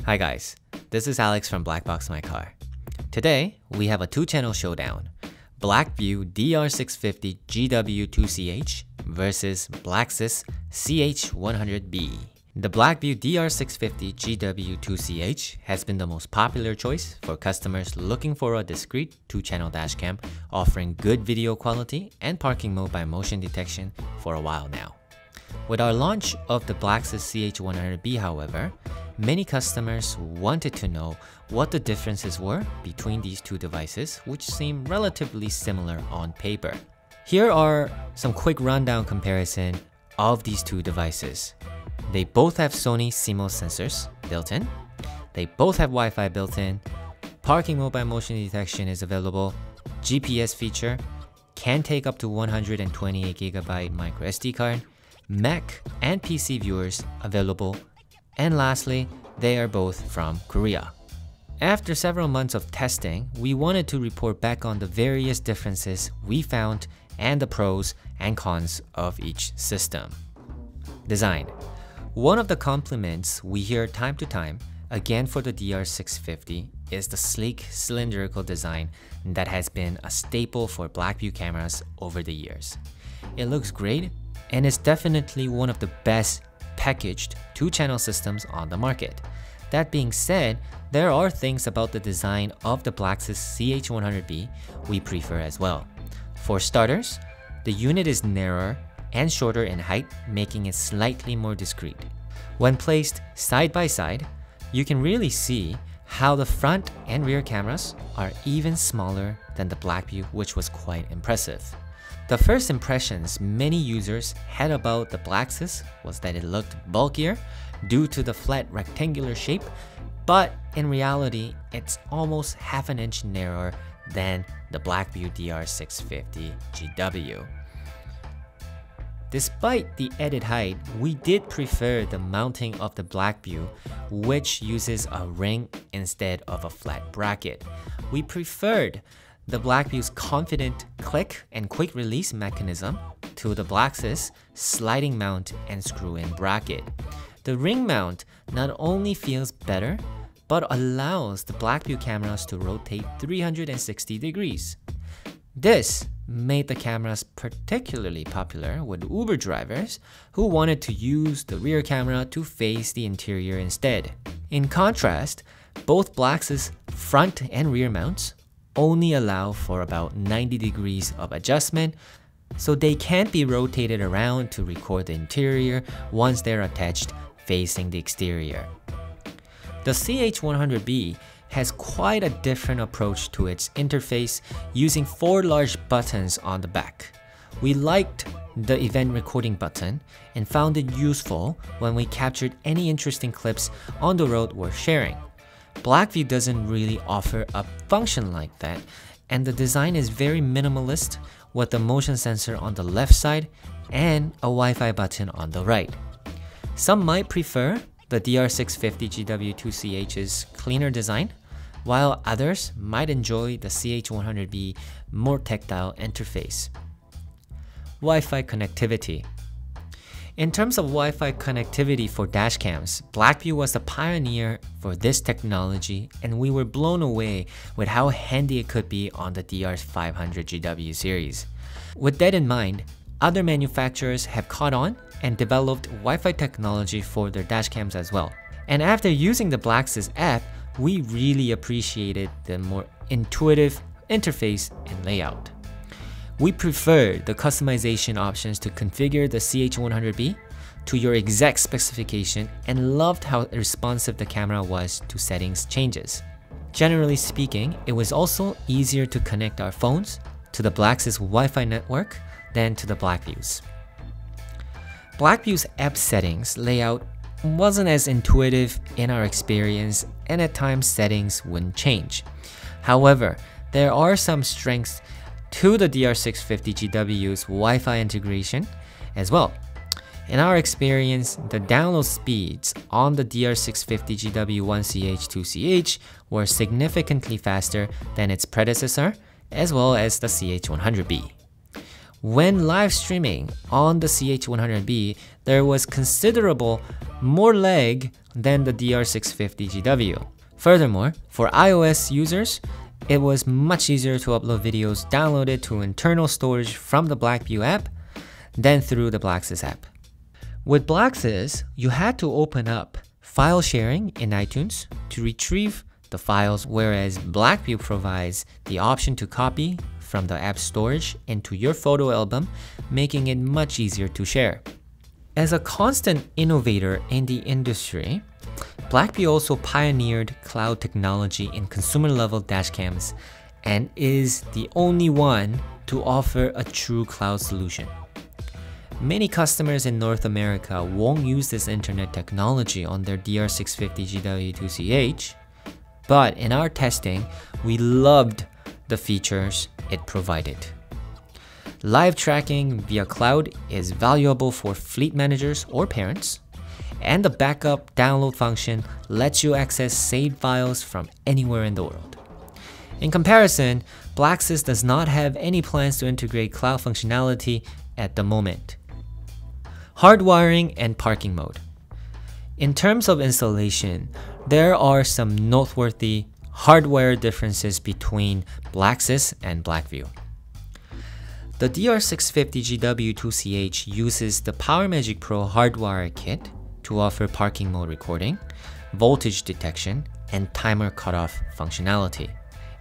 Hi guys, this is Alex from BlackboxMyCar. Today, we have a two-channel showdown. BlackVue DR650GW-2CH versus BlackSys CH-100B. The BlackVue DR650GW-2CH has been the most popular choice for customers looking for a discrete two-channel dashcam offering good video quality and parking mode by motion detection for a while now. With our launch of the BlackSys CH-100B, however, many customers wanted to know what the differences were between these two devices, which seem relatively similar on paper. Here are some quick rundown comparison of these two devices. They both have Sony CMOS sensors built in. They both have Wi-Fi built in. Parking mode by motion detection is available. GPS feature, can take up to 128GB micro SD card. Mac and PC viewers available. And lastly, they are both from Korea. After several months of testing, we wanted to report back on the various differences we found and the pros and cons of each system. Design. One of the compliments we hear time to time, again for the DR650, is the sleek cylindrical design that has been a staple for BlackVue cameras over the years. It looks great and is definitely one of the best packaged two-channel systems on the market. That being said, there are things about the design of the BlackSys CH-100B we prefer as well. For starters, the unit is narrower and shorter in height, making it slightly more discreet. When placed side by side, you can really see how the front and rear cameras are even smaller than the BlackVue, which was quite impressive. The first impressions many users had about the BlackSys was that it looked bulkier due to the flat rectangular shape, but in reality, it's almost half an inch narrower than the BlackVue DR650GW. Despite the added height, we did prefer the mounting of the BlackVue, which uses a ring instead of a flat bracket. We preferred the BlackVue's confident click and quick release mechanism to the BlackSys sliding mount and screw-in bracket. The ring mount not only feels better, but allows the BlackVue cameras to rotate 360 degrees. This made the cameras particularly popular with Uber drivers who wanted to use the rear camera to face the interior instead. In contrast, both BlackSys front and rear mounts only allow for about 90 degrees of adjustment, so they can't be rotated around to record the interior once they're attached facing the exterior. The CH-100B has quite a different approach to its interface, using 4 large buttons on the back. We liked the event recording button and found it useful when we captured any interesting clips on the road worth sharing. BlackVue doesn't really offer a function like that, and the design is very minimalist with a motion sensor on the left side and a Wi-Fi button on the right. Some might prefer the DR650GW-2CH's cleaner design, while others might enjoy the CH-100B more tactile interface. Wi-Fi connectivity. In terms of Wi-Fi connectivity for dashcams, BlackVue was the pioneer for this technology, and we were blown away with how handy it could be on the DR500GW series. With that in mind, other manufacturers have caught on and developed Wi-Fi technology for their dashcams as well. And after using the BlackSys app, we really appreciated the more intuitive interface and layout. We prefer the customization options to configure the CH-100B to your exact specification and loved how responsive the camera was to settings changes. Generally speaking, it was also easier to connect our phones to the BlackSys Wi-Fi network than to the BlackVue's. BlackVue's app settings layout wasn't as intuitive in our experience, and at times settings wouldn't change. However, there are some strengths to the DR650GW's Wi-Fi integration as well. In our experience, the download speeds on the DR650GW-1CH-2CH were significantly faster than its predecessor, as well as the CH-100B. When live streaming on the CH-100B, there was considerable more lag than the DR650GW. Furthermore, for iOS users, it was much easier to upload videos downloaded to internal storage from the BlackVue app than through the BlackSys app. With BlackSys, you had to open up file sharing in iTunes to retrieve the files, whereas BlackVue provides the option to copy from the app storage into your photo album, making it much easier to share. As a constant innovator in the industry, BlackVue also pioneered cloud technology in consumer-level dashcams and is the only one to offer a true cloud solution. Many customers in North America won't use this internet technology on their DR650GW-2CH, but in our testing, we loved the features it provided. Live tracking via cloud is valuable for fleet managers or parents, and the backup download function lets you access saved files from anywhere in the world. In comparison, BlackSys does not have any plans to integrate cloud functionality at the moment. Hardwiring and parking mode. In terms of installation, there are some noteworthy hardware differences between BlackSys and BlackVue. The DR650GW-2CH uses the PowerMagic Pro hardwire kit to offer parking mode recording, voltage detection, and timer cutoff functionality.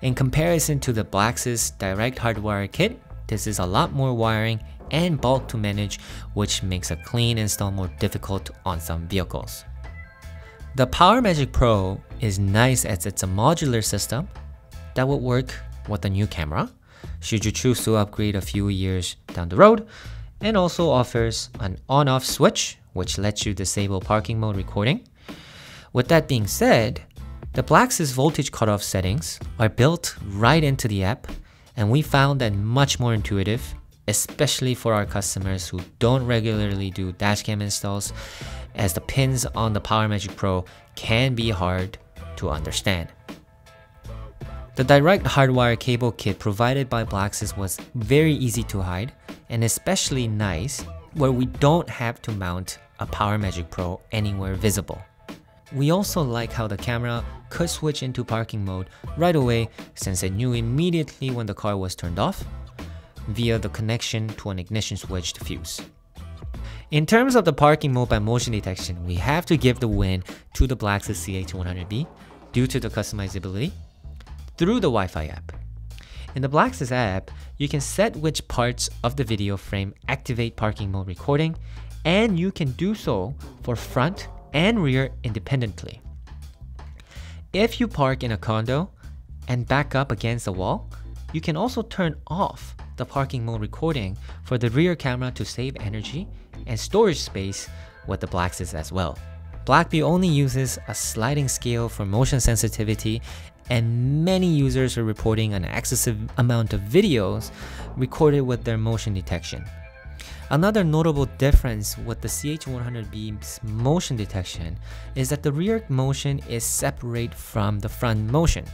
In comparison to the BlackSys direct hardwire kit, this is a lot more wiring and bulk to manage, which makes a clean install more difficult on some vehicles. The PowerMagic Pro is nice as it's a modular system that would work with a new camera, should you choose to upgrade a few years down the road, and also offers an on-off switch, which lets you disable parking mode recording. With that being said, the BlackSys voltage cutoff settings are built right into the app, and we found that much more intuitive, especially for our customers who don't regularly do dashcam installs, as the pins on the PowerMagic Pro can be hard to understand. The direct hardwire cable kit provided by BlackSys was very easy to hide, and especially nice where we don't have to mount a PowerMagic Pro anywhere visible. We also like how the camera could switch into parking mode right away, since it knew immediately when the car was turned off via the connection to an ignition switch to fuse. In terms of the parking mode by motion detection, we have to give the win to the BlackSys CH-100B due to the customizability through the Wi-Fi app. In the BlackSys app, you can set which parts of the video frame activate parking mode recording, and you can do so for front and rear independently. If you park in a condo and back up against a wall, you can also turn off the parking mode recording for the rear camera to save energy and storage space with the BlackSys as well. BlackVue only uses a sliding scale for motion sensitivity, and many users are reporting an excessive amount of videos recorded with their motion detection. Another notable difference with the CH-100B's motion detection is that the rear motion is separate from the front motion.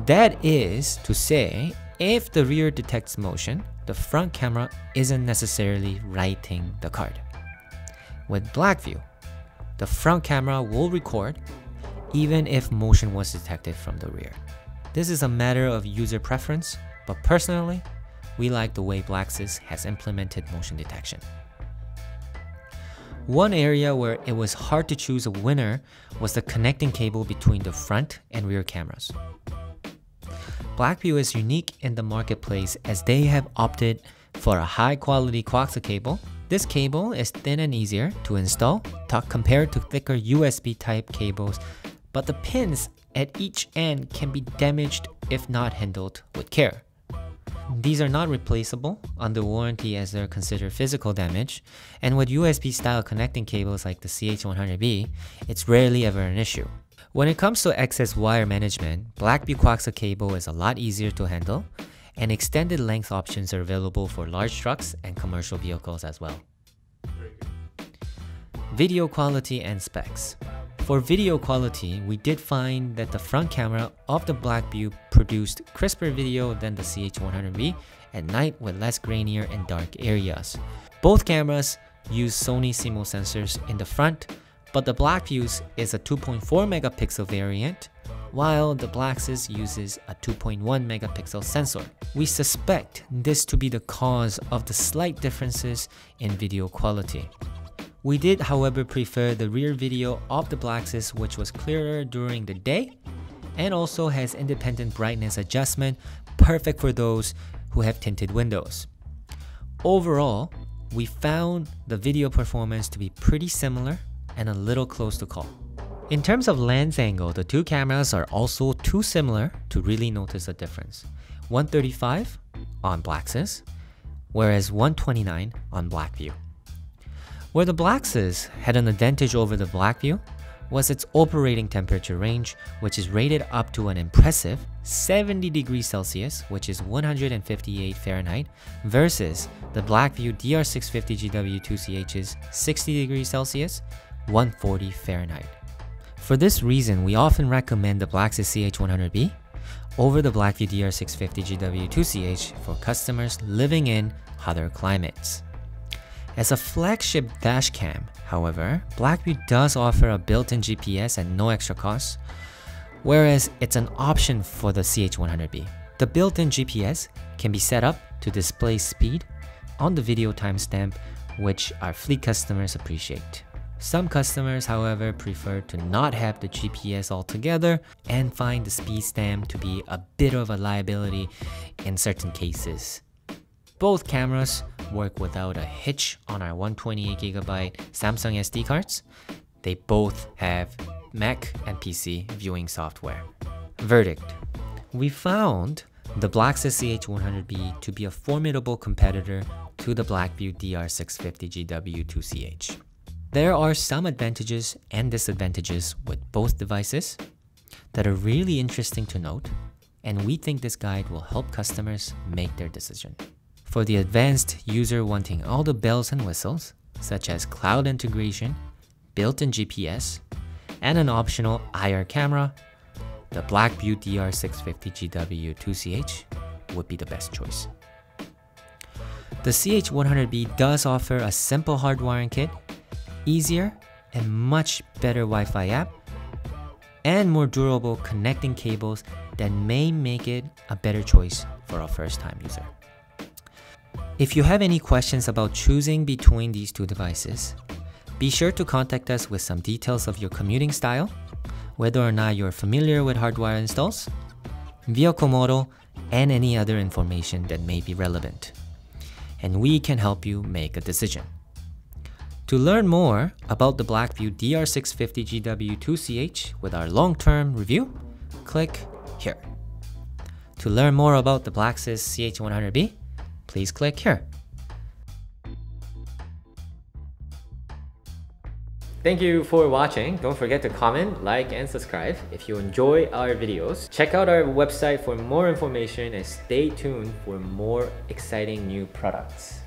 That is to say, if the rear detects motion, the front camera isn't necessarily writing the card. With BlackVue, the front camera will record even if motion was detected from the rear. This is a matter of user preference, but personally, we like the way BlackSys has implemented motion detection. One area where it was hard to choose a winner was the connecting cable between the front and rear cameras. BlackVue is unique in the marketplace as they have opted for a high-quality coaxial cable. This cable is thin and easier to install compared to thicker USB-type cables, but the pins at each end can be damaged if not handled with care. These are not replaceable under warranty as they're considered physical damage, and with USB-style connecting cables like the CH-100B, it's rarely ever an issue. When it comes to excess wire management, BlackVue coaxial cable is a lot easier to handle, and extended length options are available for large trucks and commercial vehicles as well. Video quality and specs. For video quality, we did find that the front camera of the BlackVue produced crisper video than the CH-100B at night with less grainier and dark areas. Both cameras use Sony CMOS sensors in the front, but the BlackVue's is a 2.4 megapixel variant, while the BlackSys uses a 2.1 megapixel sensor. We suspect this to be the cause of the slight differences in video quality. We did, however, prefer the rear video of the BlackSys, which was clearer during the day and also has independent brightness adjustment, perfect for those who have tinted windows. Overall, we found the video performance to be pretty similar and a little close to call. In terms of lens angle, the two cameras are also too similar to really notice a difference. 135 on BlackSys, whereas 129 on BlackVue. Where the BlackSys had an advantage over the BlackVue was its operating temperature range, which is rated up to an impressive 70 degrees Celsius, which is 158 Fahrenheit, versus the BlackVue DR650GW-2CH's 60 degrees Celsius, 140 Fahrenheit. For this reason, we often recommend the BlackSys CH-100B over the BlackVue DR650GW-2CH for customers living in hotter climates. As a flagship dashcam, however, BlackVue does offer a built-in GPS at no extra cost, whereas it's an option for the CH-100B. The built-in GPS can be set up to display speed on the video timestamp, which our fleet customers appreciate. Some customers, however, prefer to not have the GPS altogether and find the speed stamp to be a bit of a liability in certain cases. Both cameras work without a hitch on our 128GB Samsung SD cards. They both have Mac and PC viewing software. Verdict: we found the BlackSys CH-100B to be a formidable competitor to the BlackVue DR650GW-2CH. There are some advantages and disadvantages with both devices that are really interesting to note, and we think this guide will help customers make their decision. For the advanced user wanting all the bells and whistles, such as cloud integration, built-in GPS, and an optional IR camera, the BlackVue DR650GW-2CH would be the best choice. The CH-100B does offer a simple hardwiring kit, easier and much better Wi-Fi app, and more durable connecting cables that may make it a better choice for a first-time user. If you have any questions about choosing between these two devices, be sure to contact us with some details of your commuting style, whether or not you're familiar with hardwire installs, vehicle model, and any other information that may be relevant, and we can help you make a decision. To learn more about the BlackVue DR650GW-2CH with our long-term review, click here. To learn more about the BlackSys CH-100B, please click here. Thank you for watching. Don't forget to comment, like, and subscribe if you enjoy our videos. Check out our website for more information and stay tuned for more exciting new products.